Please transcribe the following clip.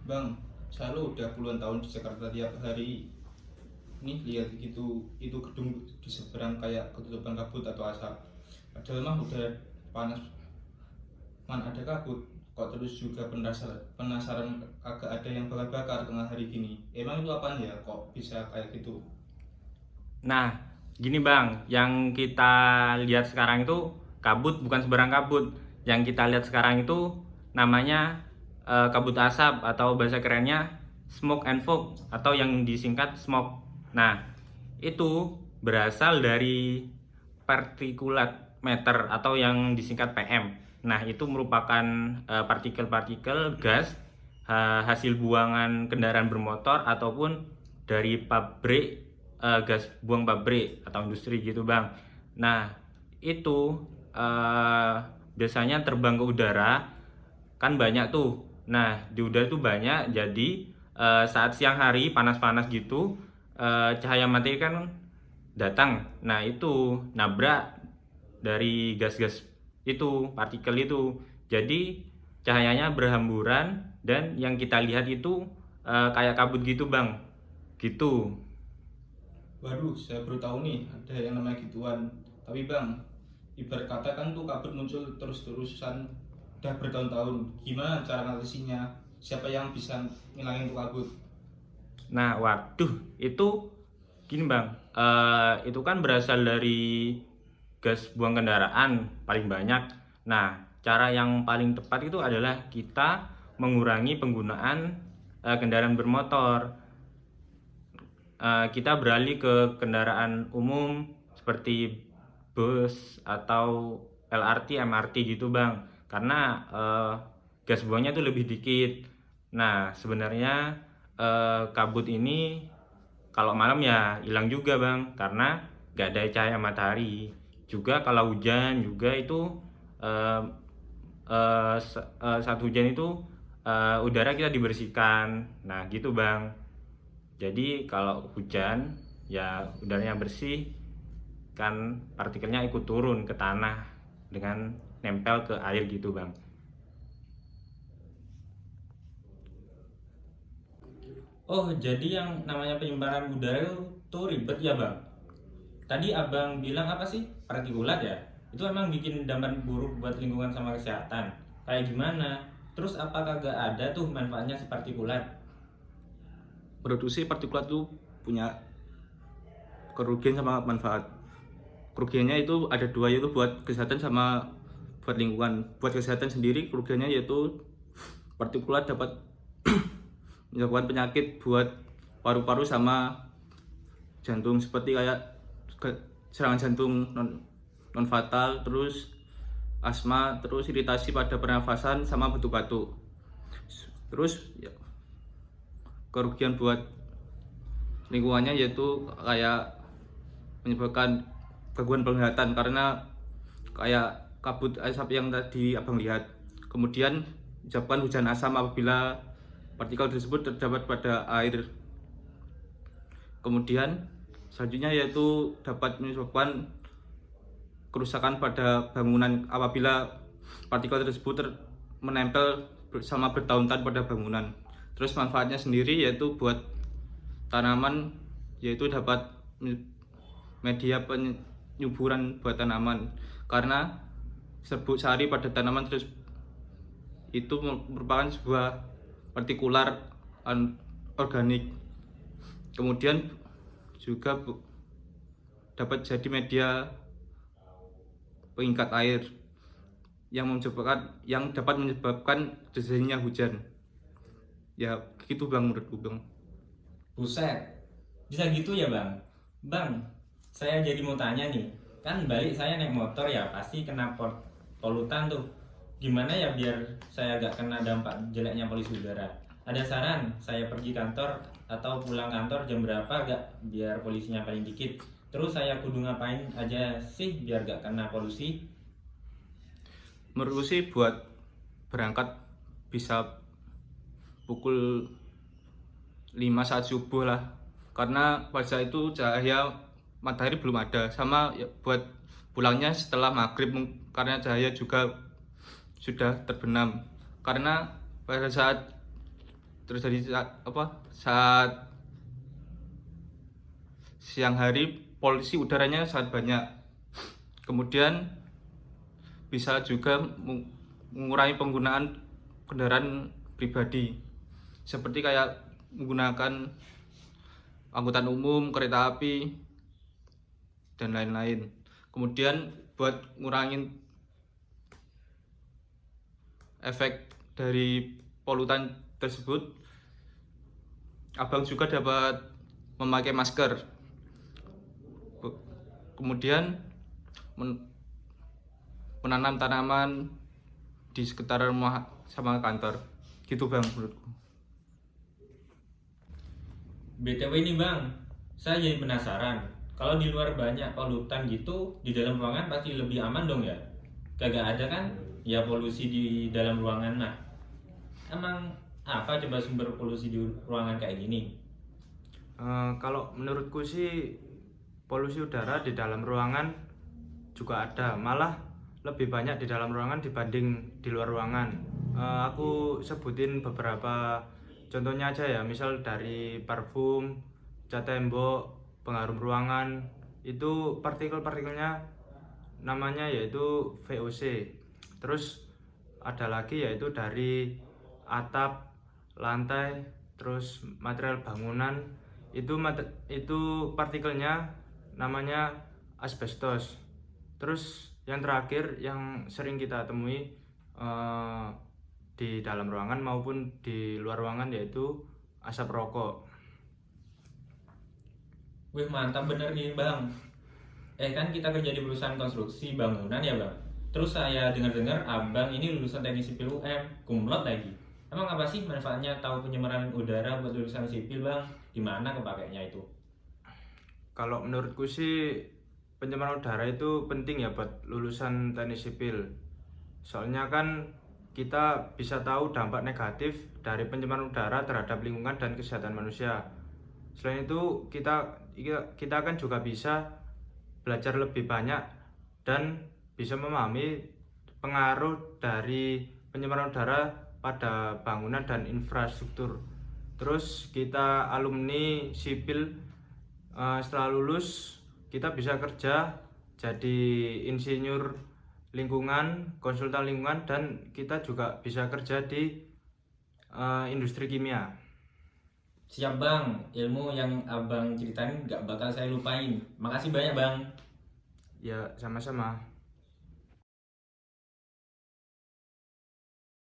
Bang, saya lu udah puluhan tahun di Jakarta tiap hari. Nih lihat gitu, itu gedung di seberang kayak ketutupan kabut atau asap. Padahal mah udah panas, mana ada kabut. Kok terus juga penasaran agak ada yang bakar-bakar tengah hari gini. Emang itu apaan ya? Kok bisa kayak gitu? Nah, gini Bang, yang kita lihat sekarang itu kabut bukan sebarang kabut. Yang kita lihat sekarang itu namanya kabut asap atau bahasa kerennya smoke and fog atau yang disingkat smoke. Nah, itu berasal dari partikulat matter atau yang disingkat PM. Nah, itu merupakan partikel-partikel gas hasil buangan kendaraan bermotor ataupun dari pabrik, gas buang pabrik atau industri gitu Bang. Nah itu biasanya terbang ke udara kan banyak tuh. Nah di udara itu banyak, jadi saat siang hari panas-panas gitu, cahaya matahari kan datang. Nah itu nabrak dari gas-gas itu, partikel itu. Jadi cahayanya berhamburan dan yang kita lihat itu kayak kabut gitu Bang. Gitu. Waduh, saya baru tahu nih ada yang namanya gituan. Tapi bang, ibarat kata kan tuh kabut muncul terus-terusan udah bertahun-tahun. Gimana cara ngatasinya? Siapa yang bisa ngilangin tuh kabut? Nah, waduh, itu gini Bang, itu kan berasal dari gas buang kendaraan paling banyak. Nah, cara yang paling tepat itu adalah kita mengurangi penggunaan kendaraan bermotor. Kita beralih ke kendaraan umum seperti bus atau LRT, MRT gitu Bang. Karena gas buangnya itu lebih dikit. Nah, sebenarnya kabut ini kalau malam ya hilang juga Bang, karena nggak ada cahaya matahari. Juga kalau hujan juga itu eh, saat hujan itu udara kita dibersihkan. Nah, gitu Bang. Jadi kalau hujan ya udaranya bersih, kan partikelnya ikut turun ke tanah dengan nempel ke air gitu Bang. Oh, jadi yang namanya penyebaran udara itu tuh ribet ya Bang. Tadi Abang bilang apa sih? Partikulat ya? Itu emang bikin dampak buruk buat lingkungan sama kesehatan. Kayak gimana? Terus apakah gak ada tuh manfaatnya si partikulat? Produksi partikulat itu punya kerugian sama manfaat. Kerugiannya itu ada dua, yaitu buat kesehatan sama buat lingkungan. Buat kesehatan sendiri kerugiannya yaitu partikulat dapat menyebabkan penyakit buat paru-paru sama jantung, seperti kayak serangan jantung non fatal, terus asma, terus iritasi pada pernafasan sama batuk-batuk. Terus ya, kerugian buat lingkungannya yaitu kayak menyebabkan gangguan penglihatan karena kayak kabut asap yang tadi abang lihat. Kemudian menyebabkan hujan asam apabila partikel tersebut terdapat pada air. Kemudian selanjutnya yaitu dapat menyebabkan kerusakan pada bangunan apabila partikel tersebut menempel sama bertahun-tahun pada bangunan. Terus manfaatnya sendiri yaitu buat tanaman, yaitu dapat media penyuburan buat tanaman karena serbuk sari pada tanaman terus itu merupakan sebuah partikular organik. Kemudian juga dapat jadi media pengikat air yang dapat menyebabkan terjadinya hujan. Ya gitu bang, menurutku bang. Buset, bisa gitu ya Bang? Bang, saya jadi mau tanya nih. Kan balik saya naik motor ya, pasti kena polutan tuh. Gimana ya biar saya gak kena dampak jeleknya polusi udara? Ada saran saya pergi kantor atau pulang kantor jam berapa gak biar polusinya paling dikit? Terus saya kudu ngapain aja sih biar gak kena polusi? Menurutku sih buat berangkat bisa pukul 5 saat subuh lah, karena pada saat itu cahaya matahari belum ada, sama ya, buat pulangnya setelah maghrib karena cahaya juga sudah terbenam. Karena pada saat terjadi saat siang hari, polusi udaranya sangat banyak. Kemudian bisa juga mengurangi penggunaan kendaraan pribadi, seperti kayak menggunakan angkutan umum, kereta api, dan lain-lain. Kemudian buat ngurangin efek dari polutan tersebut, abang juga dapat memakai masker. Kemudian menanam tanaman di sekitar rumah sama kantor. Gitu bang menurutku. BTW nih bang, saya jadi penasaran. Kalau di luar banyak polutan gitu, di dalam ruangan pasti lebih aman dong ya? Kagak ada kan? Ya polusi di dalam ruangan. Nah, emang apa coba sumber polusi di ruangan kayak gini? Kalau menurutku sih polusi udara di dalam ruangan juga ada, malah lebih banyak di dalam ruangan dibanding di luar ruangan. Aku sebutin beberapa contohnya aja ya, misal dari parfum, cat tembok, pengharum ruangan, itu partikel-partikelnya namanya yaitu VOC. Terus ada lagi yaitu dari atap, lantai, terus material bangunan, itu partikelnya namanya asbestos. Terus yang terakhir yang sering kita temui di dalam ruangan maupun di luar ruangan yaitu asap rokok. Wih mantap bener nih bang. Kan kita kerja di perusahaan konstruksi bangunan ya bang. Terus saya dengar-dengar abang ini lulusan teknik sipil UM, cum laude lagi. Emang apa sih manfaatnya tahu penyemaranan udara buat lulusan sipil bang? Gimana kepakainya itu? Kalau menurutku sih pencemaran udara itu penting ya buat lulusan teknik sipil. Soalnya kan kita bisa tahu dampak negatif dari pencemaran udara terhadap lingkungan dan kesehatan manusia. Selain itu kita kan juga bisa belajar lebih banyak dan bisa memahami pengaruh dari pencemaran udara pada bangunan dan infrastruktur. Terus kita alumni sipil, setelah lulus kita bisa kerja jadi insinyur lingkungan, konsultan lingkungan, dan kita juga bisa kerja di industri kimia. Siap bang, ilmu yang abang ceritain gak bakal saya lupain. Makasih banyak bang. Ya, sama-sama.